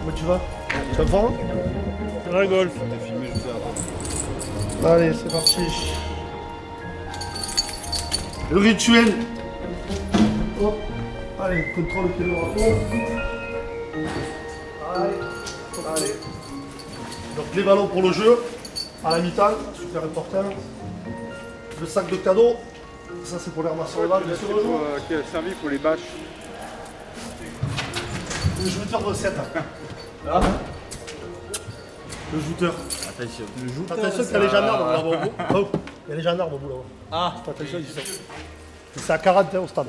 Comment tu vas? Tu vas me prendre? Dans la golf. Allez, c'est parti. Le rituel. Hop. Allez, contrôle le pied de rapport. Allez. Donc les ballons pour le jeu, à la mi-temps, super important. Le sac de cadeaux, ça c'est pour les ramasseurs de balles. Qui a servi pour les bâches. Le jouteur de 7. Là. Le jouteur. Attention. Attention qu'il y a les gendarmes là-bas au bout. Oh, il y a les gendarmes au bout là-bas. Ah, Fais attention, ils sont. C'est à 40 au stade.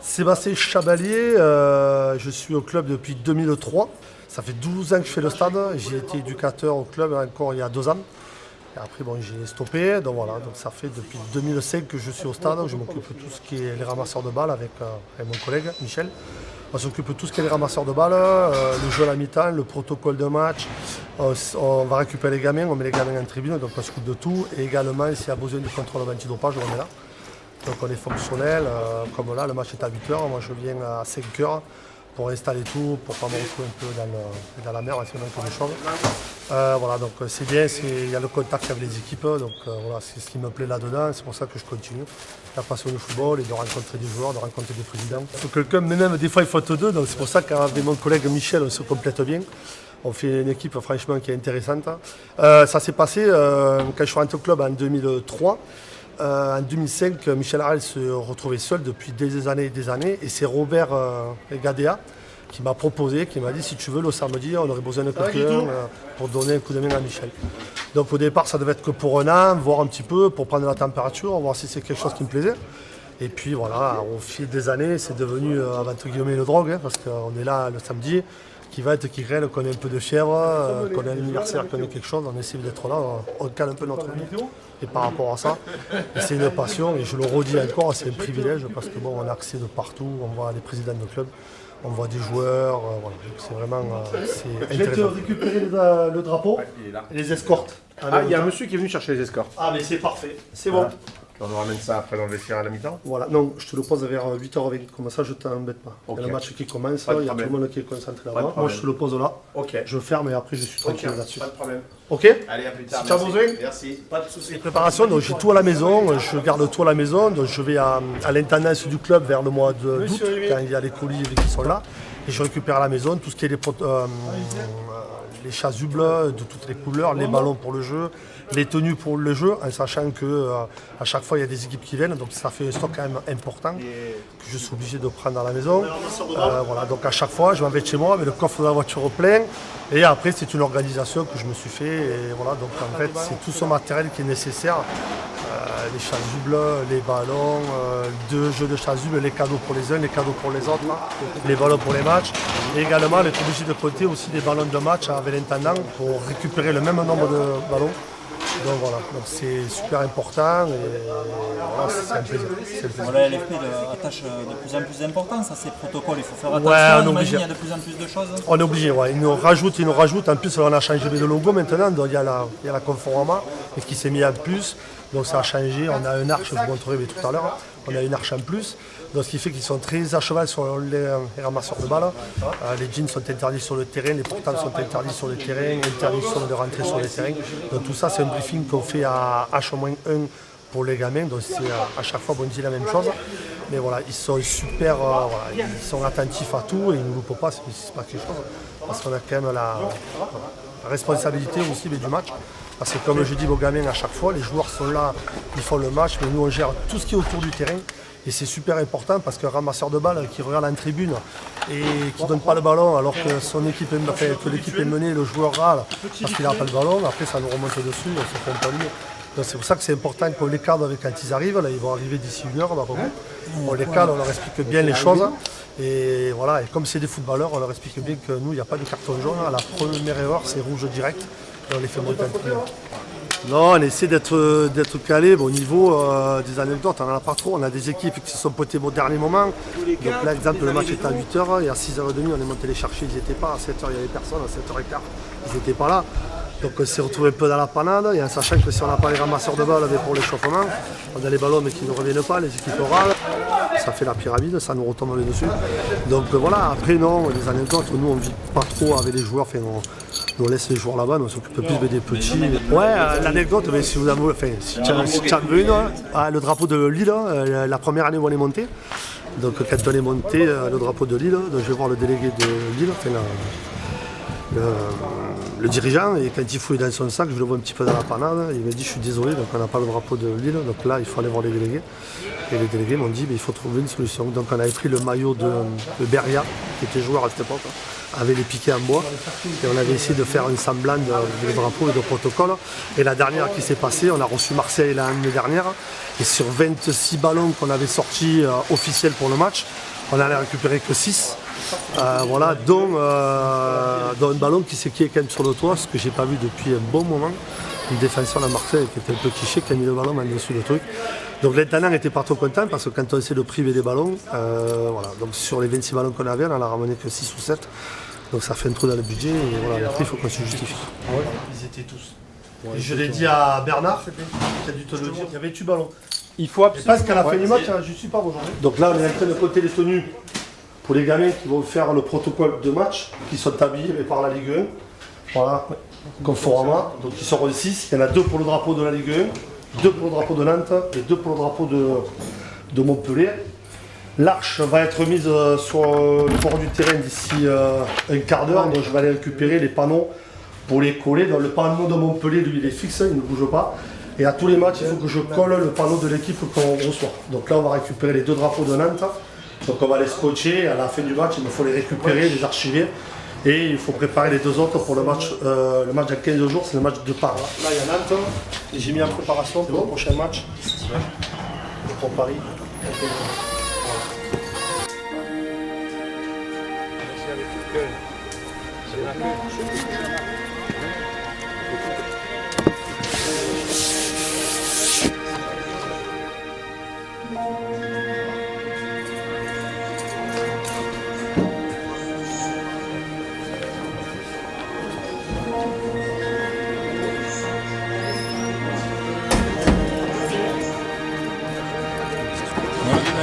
Sébastien Chabalier, je suis au club depuis 2003. Ça fait 12 ans que je fais le stade. J'ai été éducateur au club encore il y a 2 ans. Et après, bon, j'ai stoppé. Donc voilà, donc ça fait depuis 2005 que je suis au stade. Je m'occupe de tout ce qui est les ramasseurs de balles avec mon collègue Michel. On s'occupe de tout ce qui est les ramasseurs de balles, le jeu à la mi-temps, le protocole de match. On va récupérer les gamins, on met les gamins en tribune, donc on s'occupe de tout. Et également, s'il y a besoin du contrôle antidopage, on est là. Donc on est fonctionnel, comme là, le match est à 8h, moi je viens à 5h pour installer tout, pour pas me retrouver un peu dans la mer, c'est même des choses. Voilà, donc c'est bien, il y a le contact avec les équipes, donc voilà, c'est ce qui me plaît là-dedans, c'est pour ça que je continue. La passion du football et de rencontrer des joueurs, de rencontrer des présidents. Il faut quelqu'un, mais même des fois il faut être deux, donc c'est pour ça qu'avec mon collègue Michel, on se complète bien. On fait une équipe franchement qui est intéressante. Ça s'est passé quand je suis rentré au club en 2003. En 2005, Michel Harel se retrouvait seul depuis des années, et c'est Robert Gadea qui m'a proposé, qui m'a dit si tu veux le samedi, on aurait besoin de quelqu'un pour donner un coup de main à Michel. Donc au départ, ça devait être que pour un an, voir un petit peu, pour prendre la température, voir si c'est quelque chose qui me plaisait. Et puis voilà, au fil des années, c'est devenu entre guillemets une drogue, parce qu'on est là le samedi, qui va être qui grêle, qu'on ait un peu de fièvre, qu'on ait un anniversaire, qu'on ait quelque chose, on essaie d'être là, on cale un peu notre vie. Et par rapport à ça, c'est une passion, et je le redis encore, c'est un privilège, parce que bon, on a accès de partout, on voit les présidents de club, on voit des joueurs, voilà. C'est vraiment c'est intéressant. Je vais te récupérer le drapeau et les escortes. Ah, il y a un monsieur qui est venu chercher les escortes. Ah, mais c'est parfait, c'est bon. On nous ramène ça après dans le vestiaire à la mi-temps. Voilà, non, je te le pose vers 8h20, comme ça je t'embête pas. Il y a le match qui commence, il y a tout le monde qui est concentré là-bas. Moi je te le pose là, je ferme et après je suis tranquille là-dessus. Pas de problème. Ok? allez, à plus tard. Si tu as besoin? Merci, pas de soucis. Les préparations, donc j'ai tout à la maison, je garde tout à la maison, donc je vais à l'intendance du club vers le mois d'août, quand il y a les colis qui sont là, et je récupère à la maison tout ce qui est les chasubles de toutes les couleurs, les ballons pour le jeu, les tenues pour le jeu, en sachant que à chaque fois il y a des équipes qui viennent, donc ça fait un stock quand même important que je suis obligé de prendre à la maison. Voilà, donc à chaque fois je m'en vais de chez moi avec le coffre de la voiture plein, et après c'est une organisation que je me suis fait, et voilà, donc en fait c'est tout ce matériel qui est nécessaire. Les chasubles, les ballons, 2 jeux de chasubles, les cadeaux pour les uns, les cadeaux pour les autres, les ballons pour les matchs. Et également, on est obligé de compter aussi des ballons de match avec l'intendant pour récupérer le même nombre de ballons. Donc voilà, donc c'est super important et voilà, c'est un plaisir. Voilà, l'FP attache de plus en plus d'importance à ces protocoles, il faut faire attention, Ouais, imagine, il y a de plus en plus de choses. On est obligé, ouais. Ils nous rajoutent, en plus on a changé de logo maintenant, donc il y a la Conforama qui s'est mis en plus, donc ça a changé, on a un arche, je vous montrerai tout à l'heure, on a une arche en plus. Donc ce qui fait qu'ils sont très à cheval sur les ramasseurs de balles. Les jeans sont interdits sur le terrain, les portables sont interdits sur le terrain, interdiction de rentrer sur les terrains. Donc tout ça c'est un briefing qu'on fait à H-1 pour les gamins, donc c'est à chaque fois on dit la même chose. Mais voilà, ils sont super, ils sont attentifs à tout et ils ne nous loupent pas, c'est pas quelque chose. Parce qu'on a quand même la responsabilité aussi du match. Parce que comme je dis aux gamins à chaque fois, les joueurs sont là, ils font le match, mais nous on gère tout ce qui est autour du terrain. Et c'est super important parce qu'un ramasseur de balles qui regarde en tribune et qui ne donne pas le ballon alors que son équipe que l'équipe est menée, le joueur râle parce qu'il n'a pas le ballon, après ça nous remonte dessus, on se fait un peu ligne. Donc c'est pour ça que c'est important qu'on les cadre quand ils arrivent, là ils vont arriver d'ici 1 heure, on les cadre, on leur explique bien les choses. Et voilà, et comme c'est des footballeurs, on leur explique bien que nous, il n'y a pas de carton jaune, à la première erreur c'est rouge direct et on les fait monter en tribune. Non, on essaie d'être calé. Bon, au niveau des anecdotes, on n'en a pas trop. On a des équipes qui se sont potées au dernier moment. Donc là, exemple, le match est à 8h et à 6h30, on est monté les chercher. Ils n'étaient pas. À 7h, il y avait personne. À 7h15, ils n'étaient pas là. Donc on s'est retrouvé un peu dans la panade, et en sachant que si on n'a pas les ramasseurs de balles pour l'échauffement, on a les ballons mais qui ne reviennent pas, les équipes râlent, ça fait la pyramide, ça nous retombe le dessus. Donc voilà, après non, les anecdotes, nous on ne vit pas trop avec les joueurs, enfin, on laisse les joueurs là-bas, on s'occupe plus des petits. Ouais, l'anecdote, mais si vous en voulez, enfin, si tu en veux une, le drapeau de Lille, la première année où on est monté. Donc quand on est monté, le drapeau de Lille, donc, je vais voir le délégué de Lille, enfin, le dirigeant, et quand il fouille dans son sac, je le vois un petit peu dans la panade, il m'a dit je suis désolé, donc on n'a pas le drapeau de Lille, donc là il faut aller voir les délégués. Et les délégués m'ont dit il faut trouver une solution. Donc on avait pris le maillot de Beria, qui était joueur à cette époque, avec les piquets en bois, et on avait essayé de faire un semblant de drapeau et de protocole. Et la dernière qui s'est passée, on a reçu Marseille l'année dernière, et sur 26 ballons qu'on avait sortis officiels pour le match, on n'en a récupéré que 6. Voilà, dont un ballon qui est quand même sur le toit, ce que j'ai pas vu depuis un bon moment. Le défenseur de Marseille qui était un peu cliché, qui a mis le ballon en dessous du truc. Donc l'intendant n'était pas trop content parce que quand on essaie de priver des ballons, voilà. Donc sur les 26 ballons qu'on avait, on en a ramené que 6 ou 7. Donc ça fait un trou dans le budget et voilà, après il faut qu'on se justifie. Ouais, ils étaient tous. Ouais, et je l'ai dit à Bernard, qui a dû te le dire, il y avait 8 ballons. Il faut absolument. Parce qu'à la fin du match, je suis pas aujourd'hui. Donc là, on est en train de compter les tenues pour les gamins qui vont faire le protocole de match, qui sont habillés par la Ligue 1. Voilà, conformément. Donc ils seront 6. Il y en a 2 pour le drapeau de la Ligue 1, 2 pour le drapeau de Nantes et 2 pour le drapeau de Montpellier. L'arche va être mise sur le bord du terrain d'ici un quart d'heure. Donc je vais aller récupérer les panneaux pour les coller. Donc le panneau de Montpellier, lui, il est fixe, il ne bouge pas. Et à tous les matchs, il faut que je colle le panneau de l'équipe qu'on reçoit. Donc là, on va récupérer les 2 drapeaux de Nantes. Donc on va les scotcher. À la fin du match, il me faut les récupérer, les archiver. Et il faut préparer les 2 autres pour le match dans 15 jours, c'est le match de Paris. Là, il y a Nantes. Et j'ai mis en préparation pour le prochain match. Pour Paris.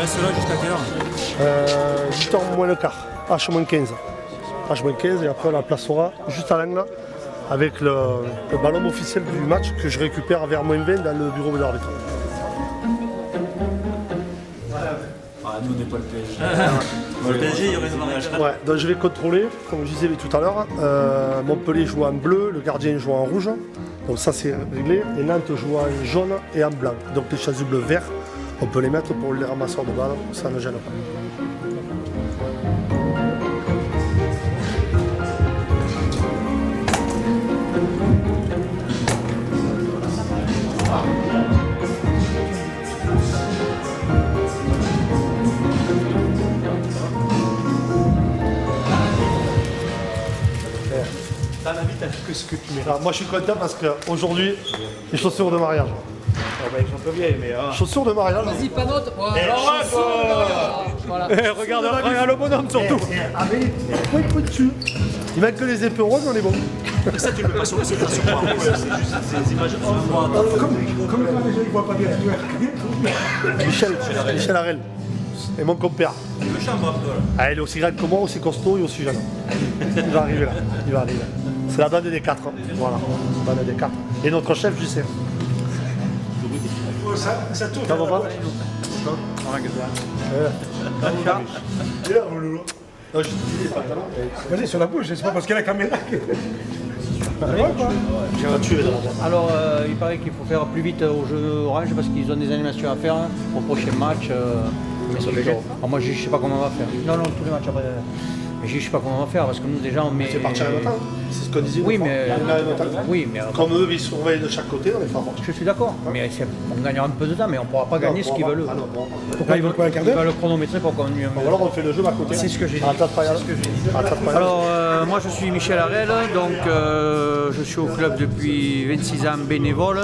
reste là jusqu'à quelle heure 8h moins le quart, H-15. H-15 et après on la placera juste à l'angle avec le ballon officiel du match que je récupère vers moins 20 dans le bureau de l'arbitre. Ah, nous on n'est pas le PSG. Le PSG, il y aurait une mariage. Ouais, donc je vais contrôler, comme je disais tout à l'heure. Montpellier joue en bleu, le gardien joue en rouge. Donc ça c'est réglé. Et Nantes joue en jaune et en blanc. Donc les chasubles verts, on peut les mettre pour les ramasseurs de balles, ça ne gêne pas. Alors, moi je suis content parce qu'aujourd'hui, les chaussures de mariage. Oh bah, ils sont peu vieilles, mais. Chaussures de mariage. Vas-y, pas d'autre. Voilà. Regarde le bonhomme surtout. Avec les points dessus. Il manque que les éperons, on est bon. Ça, tu le mets pas sur le site, c'est des images Comme les gens ne voient pas bien. Michel Arel. Et mon compère. Le chambre, Abdol. Ah, il est aussi grand que moi, aussi costaud et aussi jeune. Il va arriver là. Il va arriver. C'est la bande des 4. Voilà, la bande des 4. Et notre chef, je sais. Ça tourne. Ça va pas? Non, je te dis les pantalons. Vas-y, sur la bouche, c'est pas parce qu'il y a la caméra que. J'ai un tué là. Alors, il paraît qu'il faut faire plus vite au jeu orange parce qu'ils ont des animations à faire au prochain match. Mais c'est alors, moi, je sais pas comment on va faire. Non, tous les matchs après. Mais je sais pas comment on va faire parce que nous, déjà, on met. C'est parti à la matin. C'est ce qu'on disait. Oui, mais. Oui, mais. Comme eux, ils surveillent de chaque côté, on est fort. Je suis d'accord. Mais on gagnera un peu de temps, mais on ne pourra pas gagner ce qu'ils veulent. Ah non, bon. Pourquoi ils veulent quoi, un quart d'heure? Ils veulent le chronométrer pour qu'on mieux. Ou alors on fait le jeu à côté. C'est ce que j'ai dit. Alors, moi je suis Michel Arel, donc je suis au club depuis 26 ans bénévole,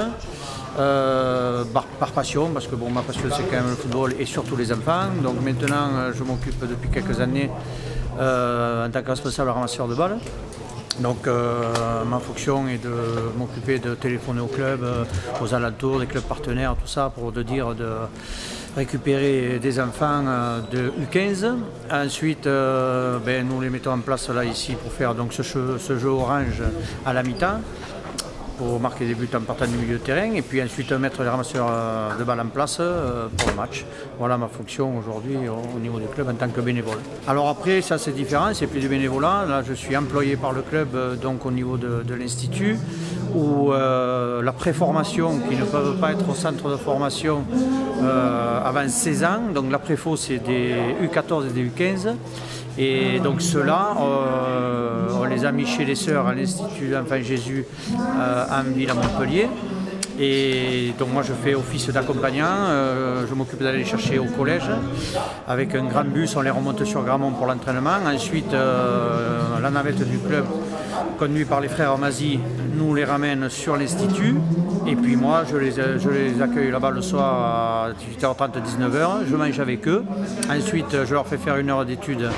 par passion, parce que bon, ma passion c'est quand même le football et surtout les enfants. Donc maintenant je m'occupe depuis quelques années en tant que responsable ramasseur de balles. Donc ma fonction est de m'occuper de téléphoner aux clubs, aux alentours, des clubs partenaires, tout ça, pour de récupérer des enfants de U15. Ensuite, nous les mettons en place là ici pour faire donc ce jeu orange à la mi-temps, pour marquer des buts en partant du milieu de terrain, et puis ensuite mettre les ramasseurs de balles en place pour le match. Voilà ma fonction aujourd'hui au niveau du club en tant que bénévole. Alors après, ça c'est différent, c'est plus du bénévolat. Là, je suis employé par le club donc au niveau de l'institut, où la préformation, qui ne peuvent pas être au centre de formation avant 16 ans. Donc la préfo, c'est des U14 et des U15. Et donc ceux-là, on les a mis chez les sœurs à l'Institut d'Enfant Jésus en ville à Montpellier. Et donc moi je fais office d'accompagnant, je m'occupe d'aller les chercher au collège. Avec un grand bus, on les remonte sur Gramont pour l'entraînement. Ensuite, la navette du club, conduite par les frères Mazy, nous les ramène sur l'Institut. Et puis moi, je les accueille là-bas le soir à 18h30, 19h. Je mange avec eux. Ensuite, je leur fais faire 1 heure d'études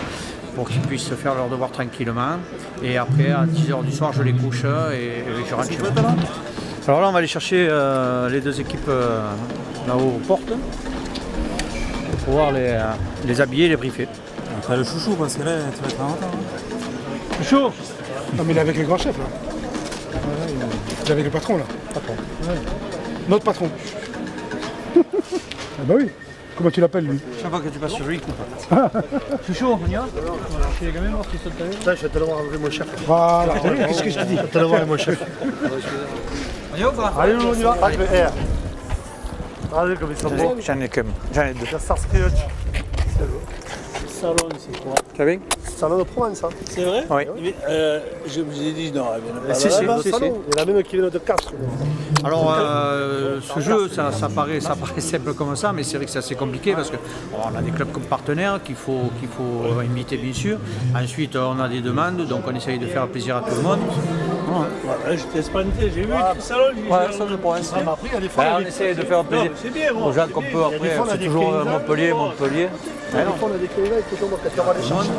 pour qu'ils puissent faire leurs devoirs tranquillement. Et après, à 10h du soir, je les couche et je rentre chez moi. Alors là, on va aller chercher les deux équipes là-haut aux portes pour pouvoir les habiller et les briefer. Après le chouchou, parce que là, tu vas être en retard. Chouchou! Non, mais il est avec les grands chefs là. Il est avec le patron là. Patron. Ouais. Notre patron. Ah bah oui. Comment tu l'appelles lui? Chaque fois que tu passes sur lui, il coupe. Chouchou, on y va? Chez les gamins, voir qui sont allés. Là, je vais te le voir avec mon chef. Voilà. Qu'est-ce que je te dis? Je vais te le voir avec mon chef. On y va ou pas? Allez, on y va. Allez, comme ils sont bons. J'en ai deux. La Starsky Hutch. Salon, c'est quoi? Tu vas bien? Salon de Provence, hein. C'est vrai? Oui. Je vous ai dit, non, elle vient pas Si, là-bas. si, salon. Il y en a même qui viennent de 4. Alors, ce jeu, ça paraît simple comme ça, mais c'est vrai que c'est assez compliqué parce qu'on a des clubs comme partenaires qu'il faut inviter, bien sûr. Ensuite, on a des demandes, donc on essaye de faire plaisir à tout le monde. Ouais, j'étais sprinté, j'ai vu le salon. Ça de Provence. Après, il y a des fois, On essaye de faire plaisir C'est bien, moi. aux gens qu'on peut après. fois, on a C'est des toujours clients, Montpellier. on a des clés qui sont quand on va les chercher.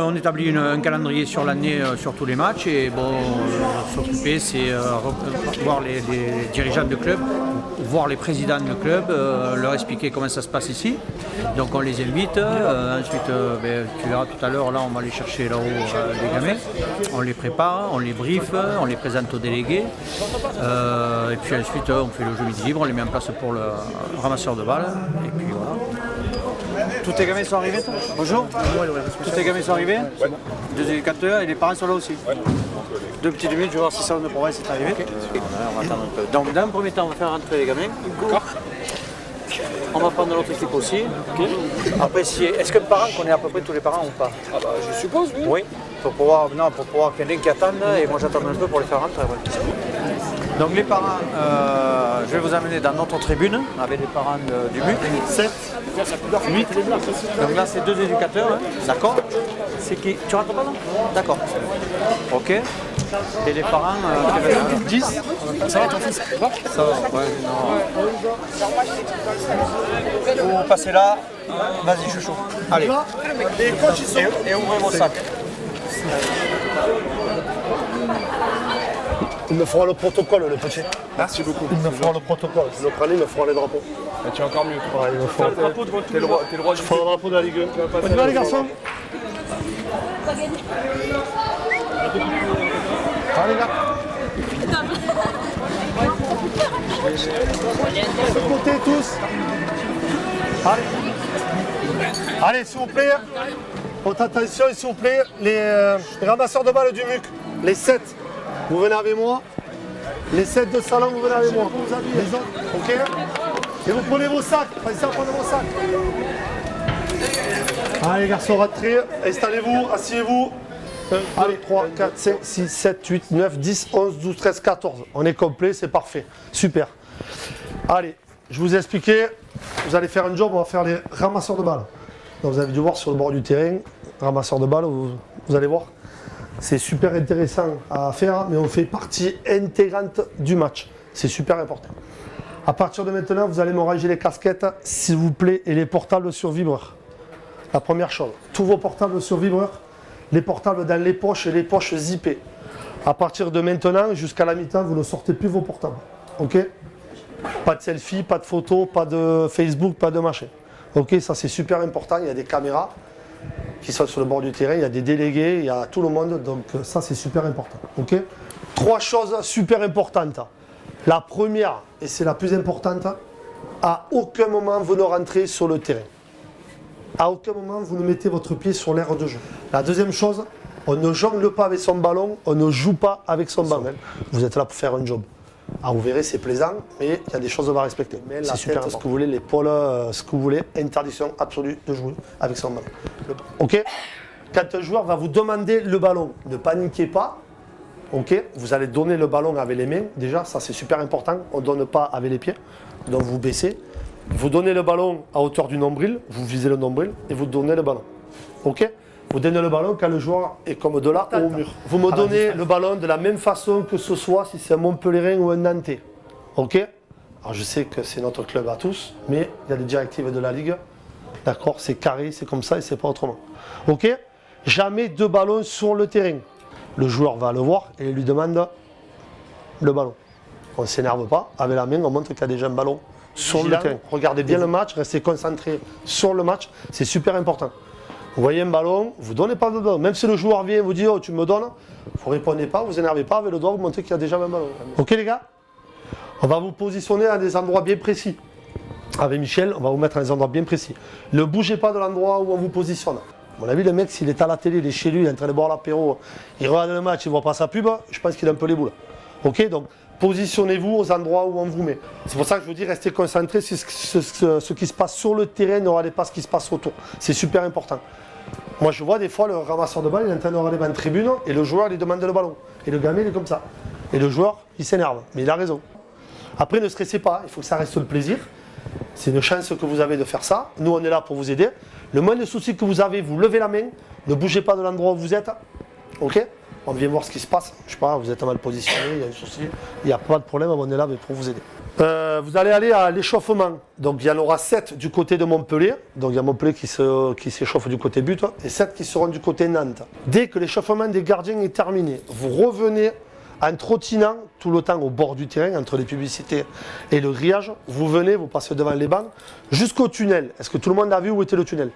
On établit un calendrier sur l'année sur tous les matchs et s'occuper, c'est voir les dirigeants de club, voir les présidents de club, leur expliquer comment ça se passe ici. Donc on les invite. Ensuite, tu verras tout à l'heure, là on va aller chercher là-haut les gamins. On les prépare, on les briefe, on les présente aux délégués. Et puis ensuite on fait le jeu midi libre, on les met en place pour le ramasseur de balles. Et puis voilà. Tous tes gamins sont arrivés, toi? Bonjour. Tous tes gamins sont arrivés? Deux éducateurs et les parents sont là aussi. 2 petites minutes, je vais voir si Salon de Provence est arrivé. On va attendre un peu. Donc, dans un premier temps, on va faire rentrer les gamins. On va prendre l'autre équipe aussi. Après, est-ce que le parent connaît à peu près tous les parents ou pas? Ah bah, je suppose, oui. Oui. Pour pouvoir qu'il y en ait qui attendent et moi j'attends un peu pour les faire rentrer. Ouais. Donc les parents, je vais vous amener dans notre tribune avec les parents du MUC. 7, 8. Donc là c'est 2 éducateurs, hein. D'accord. C'est qui? Tu rentres pas là? D'accord. Ok. Et les parents, 10. Ça va ton fils? Ça va, ouais, non. Vous passez là, vas-y chouchou. Allez. Et ouvrez vos sacs. Il me fera le protocole, le petit. Merci beaucoup. Il me fera le protocole. Je le prenais, il me fera les drapeaux. Bah, tu es encore mieux. Ouais, il me fera le drapeau T'es le roi Je ferai le drapeau de la Ligue 1. On y va, les garçons? Allez, les gars. De côté, tous. Allez. Allez, s'il vous plaît. Haute attention, s'il vous plaît. Les ramasseurs de balles du MUC, les 7, vous venez avec moi. Les 7 de salon, vous venez avec moi. Les autres, ok? Et vous prenez vos sacs. Pensez à prendre vos sacs. Allez, garçons, rentrez. Installez-vous, asseyez-vous. 1, 2, 3, 4, 5, 6, 7, 8, 9, 10, 11, 12, 13, 14. On est complet, c'est parfait. Super. Allez, je vous ai expliqué. Vous allez faire un job, on va faire les ramasseurs de balles. Donc vous avez dû voir sur le bord du terrain, ramasseurs de balles, vous allez voir. C'est super intéressant à faire, mais on fait partie intégrante du match. C'est super important. À partir de maintenant, vous allez me ranger les casquettes, s'il vous plaît, et les portables sur vibreur. La première chose, tous vos portables sur vibreur, les portables dans les poches et les poches zippées. À partir de maintenant, jusqu'à la mi-temps, vous ne sortez plus vos portables. Ok? Pas de selfie, pas de photos, pas de Facebook, pas de machin. Ok, ça c'est super important. Il y a des caméras qui sont sur le bord du terrain, il y a des délégués, il y a tout le monde. Donc ça c'est super important. Ok? 3 choses super importantes. La première, et c'est la plus importante, à aucun moment vous ne rentrez sur le terrain. À aucun moment vous ne mettez votre pied sur l'aire de jeu. La deuxième chose, on ne jongle pas avec son ballon, on ne joue pas avec son ballon. Vous êtes là pour faire un job. Ah, vous verrez, c'est plaisant, mais il y a des choses à respecter. C'est super important. Ce que vous voulez, l'épaule, ce que vous voulez, interdiction absolue de jouer avec son ballon. Ok? Quand un joueur va vous demander le ballon, ne paniquez pas. Ok? Vous allez donner le ballon avec les mains. Déjà, ça c'est super important. On ne donne pas avec les pieds. Donc vous baissez. Vous donnez le ballon à hauteur du nombril. Vous visez le nombril et vous donnez le ballon. Ok? Vous donnez le ballon quand le joueur est comme de là au mur. Vous me donnez le ballon de la même façon que ce soit si c'est un Montpellierin ou un Nantais. Ok? Alors je sais que c'est notre club à tous, mais il y a des directives de la Ligue. D'accord? C'est carré, c'est comme ça et c'est pas autrement. Ok? Jamais 2 ballons sur le terrain. Le joueur va le voir et lui demande le ballon. On ne s'énerve pas. Avec la main, on montre qu'il y a déjà un ballon sur le terrain. Regardez bien le match, restez concentré sur le match. C'est super important. Vous voyez un ballon, vous ne donnez pas de ballon. Même si le joueur vient et vous dit oh, tu me donnes, vous ne répondez pas, vous vous énervez pas, avec le doigt, vous montrez qu'il y a déjà un ballon. Ok les gars? On va vous positionner à des endroits bien précis. Avec Michel, on va vous mettre à des endroits bien précis. Ne bougez pas de l'endroit où on vous positionne. À mon avis, le mec, s'il est à la télé, il est chez lui, il est en train de boire l'apéro, il regarde le match, il ne voit pas sa pub, je pense qu'il a un peu les boules. Ok? Donc, positionnez-vous aux endroits où on vous met. C'est pour ça que je vous dis, restez concentrés sur ce qui se passe sur le terrain, ne regardez pas ce qui se passe autour. C'est super important. Moi, je vois des fois le ramasseur de balle, il est en train de regarder en tribune et le joueur lui demande le ballon. Et le gamin, il est comme ça. Et le joueur, il s'énerve. Mais il a raison. Après, ne stressez pas, il faut que ça reste le plaisir. C'est une chance que vous avez de faire ça. Nous, on est là pour vous aider. Le moindre souci que vous avez, vous levez la main. Ne bougez pas de l'endroit où vous êtes. Ok? On vient voir ce qui se passe. Je sais pas, vous êtes mal positionné, il y a un souci. Il n'y a pas de problème, on est là pour vous aider. Vous allez aller à l'échauffement. Donc il y en aura 7 du côté de Montpellier. Donc il y a Montpellier qui s'échauffe du côté but et 7 qui seront du côté Nantes. Dès que l'échauffement des gardiens est terminé, vous revenez en trottinant tout le temps au bord du terrain, entre les publicités et le grillage. Vous venez, vous passez devant les bancs jusqu'au tunnel. Est-ce que tout le monde a vu où était le tunnel?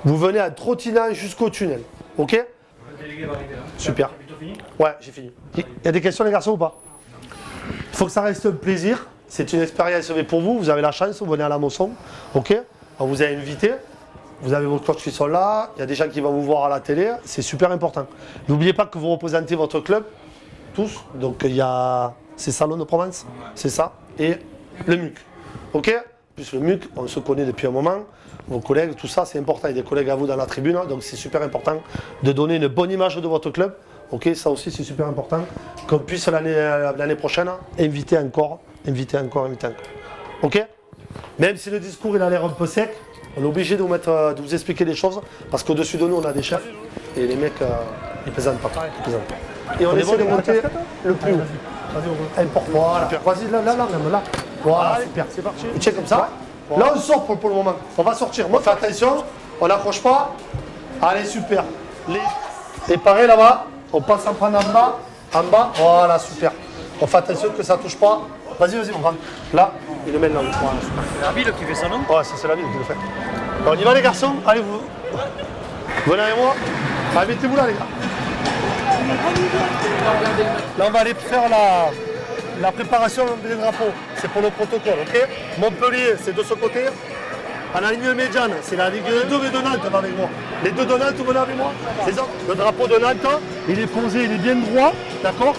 Vous venez en trottinant jusqu'au tunnel. Ok? Le délégué va arriver là. Super. Plutôt fini? Ouais, j'ai fini. Il y a des questions les garçons ou pas? Il faut que ça reste un plaisir. C'est une expérience pour vous. Vous avez la chance, vous venez à la Mosson. Ok? On vous a invité. Vous avez vos coachs qui sont là. Il y a des gens qui vont vous voir à la télé. C'est super important. N'oubliez pas que vous représentez votre club. Tous. Donc il y a ces salons de Provence. C'est ça. Et le MUC. Ok? Plus le MUC, on se connaît depuis un moment. Vos collègues, tout ça, c'est important. Il y a des collègues à vous dans la tribune. Donc c'est super important de donner une bonne image de votre club. Ok, ça aussi c'est super important, qu'on puisse l'année prochaine inviter encore. Ok? Même si le discours il a l'air un peu sec, on est obligé de vous expliquer des choses, parce qu'au-dessus de nous on a des chefs, et les mecs ils plaisantent pas. Et on essaie de monter le plus haut. Voilà. Vas-y, là. Voilà, super. C'est parti. Tu sais comme ça. Là on sort pour le moment. On va sortir. Moi, fais attention, on n'accroche pas. Allez, super. Et pareil là-bas. On passe en prendre en bas, voilà, super. On fait attention que ça ne touche pas. Vas-y, on rentre. Là, il le met là. Voilà, super. C'est la ville qui fait ça, non? Ouais, ça c'est la ville qui le fait. On y va les garçons, allez vous. Venez avec moi. Allez, mettez-vous là les gars. Là on va aller faire la préparation des drapeaux. C'est pour le protocole, ok? Montpellier, c'est de ce côté. À la ligne médiane, c'est la Ligue 2 de Nantes, va avec moi. Les deux de Nantes, venez avec moi. C'est ça. Le drapeau de Nantes, il est posé, il est bien droit, d'accord?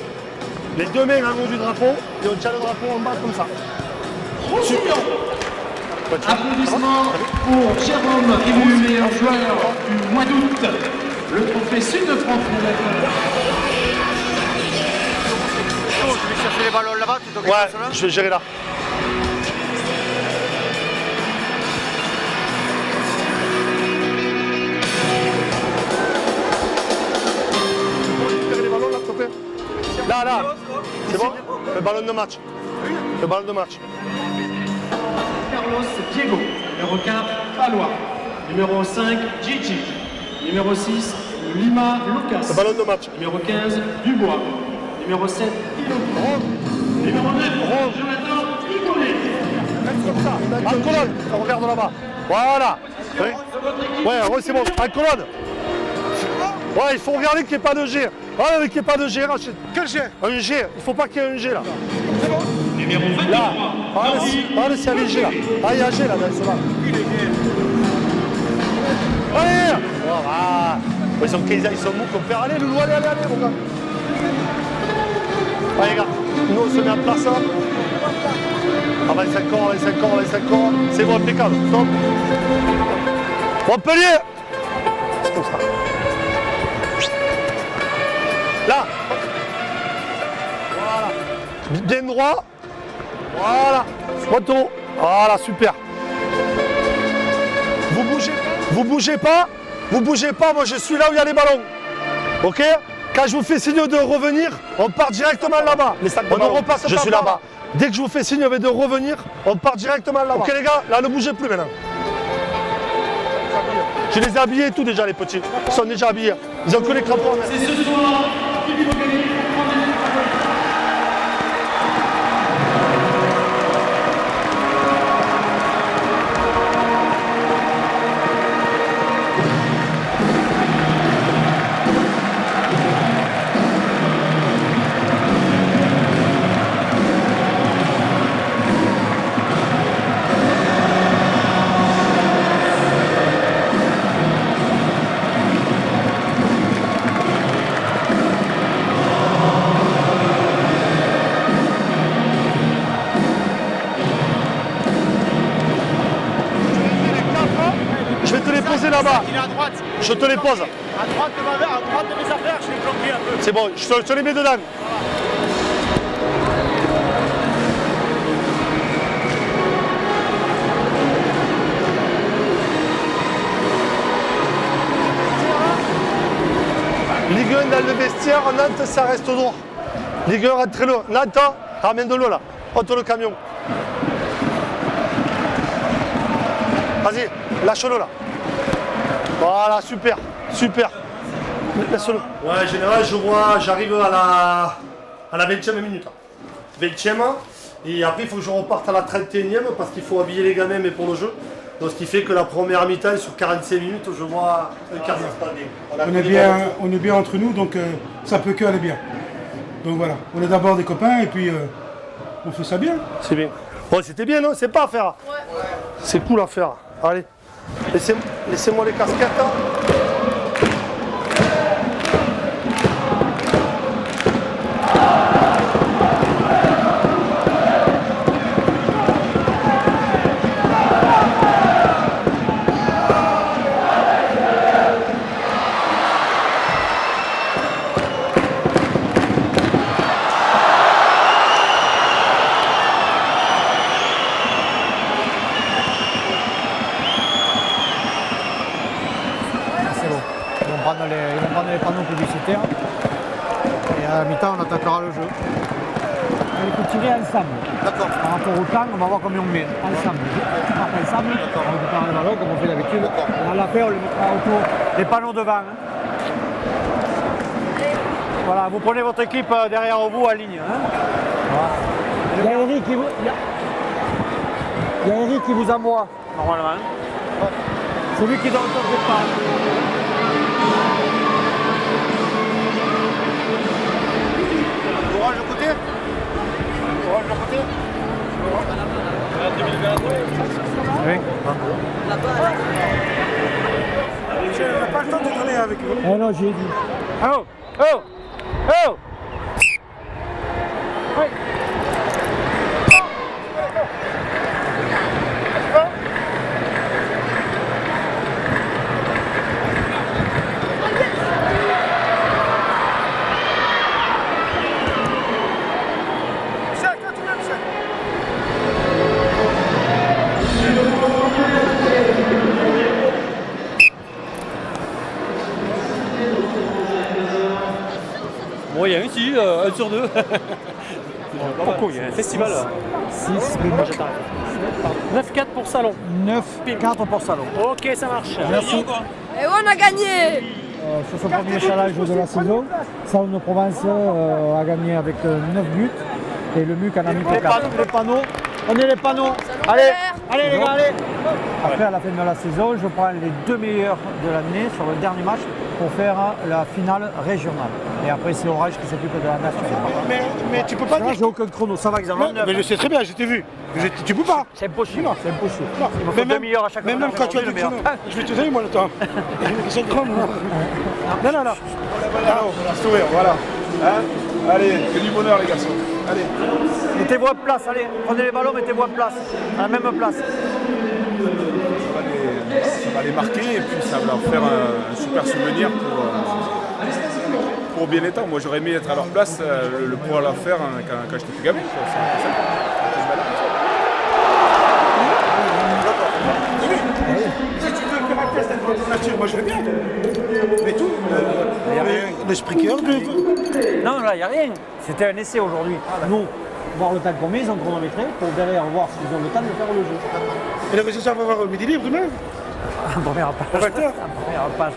Les deux mains en haut du drapeau, et on tient le drapeau en bas comme ça. Super. Applaudissements pour Jérôme, élu meilleur joueur du mois d'août. Le trophée Sud de France. Je vais chercher les ballons là-bas, tu t'occupes Ouais, de cela? je vais gérer là. Là, c'est bon? Le ballon de match. Le ballon de match. Carlos Diego. Numéro 4, Palois. Numéro 5, Gigi. Numéro 6, Lima Lucas. Le ballon de match. Numéro 15, Dubois. Numéro 7, Hidalgo. Numéro 9, Jonathan Nicolet. Comme ça. En colonne. On regarde là-bas. Voilà. Oui. Ouais, c'est bon. En colonne. Ouais, il faut regarder qu'il n'y ait pas de G. Voilà, qu'il n'y ait pas de G. Rachid. Quel G? Un G. Il ne faut pas qu'il y ait un G là. Numéro 23, Là. Allez, s'il y a des G là. Ah, il y a un G là, dans ce là. Allez. Voilà. Ils sont 15 ans, ils sont mous qu'on perd. Allez, Loulou, allez, mon gars. Allez, gars. Nous, on se met en place. Ah, 25 ans. C'est bon, impeccable. Stop. Montpellier. C'est comme ça. Là. Voilà. Bien droit. Voilà. Retour. Voilà, super. Vous bougez pas, moi je suis là où il y a les ballons. Ok? Quand je vous fais signe de revenir, on part directement là-bas. On ne repasse pas. Je suis là-bas. Dès que je vous fais signe de revenir, on part directement là-bas. Ok les gars, là ne bougez plus maintenant. Je les ai habillés et tout déjà les petits. Ils sont déjà habillés. Ils ont que les crampons. c'est ce soir Philippe Aucalier pour prendre les Je vais te les poser là-bas. Il est à droite. Je te les pose. À droite de mes affaires, je l'ai bloqué un peu. C'est bon, je te les mets dedans. Ligue 1 dans le vestiaire, Nantes ça reste droit. Ligue 1 rentrez-le. Nantes, ramène de l'eau là. Ôte le camion. Vas-y, lâche-le là. Voilà, super. Laisse-le. Ouais, général, j'arrive à la 20e minute. 20e, et après il faut que je reparte à la 31e parce qu'il faut habiller les gamins mais pour le jeu. Donc ce qui fait que la première mi-temps sur 45 minutes, je vois un quart d'heure. On est bien entre nous, donc ça peut que aller bien. Donc voilà, on est d'abord des copains et puis on fait ça bien. C'est bien. Bon, c'était bien, non? C'est pas à faire. Ouais. C'est cool à faire. Allez, laissez-moi les casquettes. Ils vont prendre les panneaux publicitaires. Et à la mi-temps, on attaquera le jeu. Il faut tirer ensemble. D'accord. Par rapport au temps, on va voir combien on met. Ensemble. On part ensemble, on récupère le ballon comme on fait d'habitude. Et à la fin, on le mettra autour des panneaux devant. Hein. Voilà, vous prenez votre équipe derrière vous en ligne. Hein. Voilà. Il y a Eric qui vous envoie, normalement. C'est lui qui donne le top de départ. Orange de côté. Oui. Tu n'as pas le temps de parler avec eux. Eh non, j'ai dit. Oh! Oh! Oh! Oui. Bon, il y a ici, 1 sur 2. Pourquoi il y a un festival 6, 9-4 pour Salon. 9, 4 pour Salon. Ok, ça marche. Merci. Et on a gagné! sur ce premier challenge de la saison. Salon-de-Provence a gagné avec 9 buts et le MUC en a mis pour 4. Les panneaux, on est les panneaux. Allez, allez les gars, allez. Après, à la fin de la saison, je prends les 2 meilleurs de l'année sur le dernier match pour faire la finale régionale. Et après, c'est Orange qui s'occupe de la nationale. Mais tu peux pas Là, dire. j'ai aucun chrono, ça va, ils en ont 9. Mais je sais très bien, je t'ai vu. Tu peux pas. C'est impossible, c'est impossible. Il me faut 2 meilleurs à chaque Mais fois. même quand tu as du chrono, je vais te donner moi le temps. C'est le chrono. Non, non, non. Sourire, voilà. Hein, allez, que du bonheur les garçons. Allez. Mettez-vous en place, allez, prenez les ballons, mettez-vous en place, à la même place. Ça va les marquer et puis ça va leur faire un super souvenir pour bien les temps. Moi j'aurais aimé être à leur place, le pouvoir leur faire quand j'étais plus gamin. Si tu veux faire un test de nature, moi je vais bien. Mais tout, le sprinter, Non, là, il n'y a rien. C'était un essai aujourd'hui. Nous, voir le temps qu'on met, ils ont chronométré pour derrière voir s'ils ont le temps de faire le jeu. et le résultat va avoir le midi libre demain. Première page. Au 20h. Première page.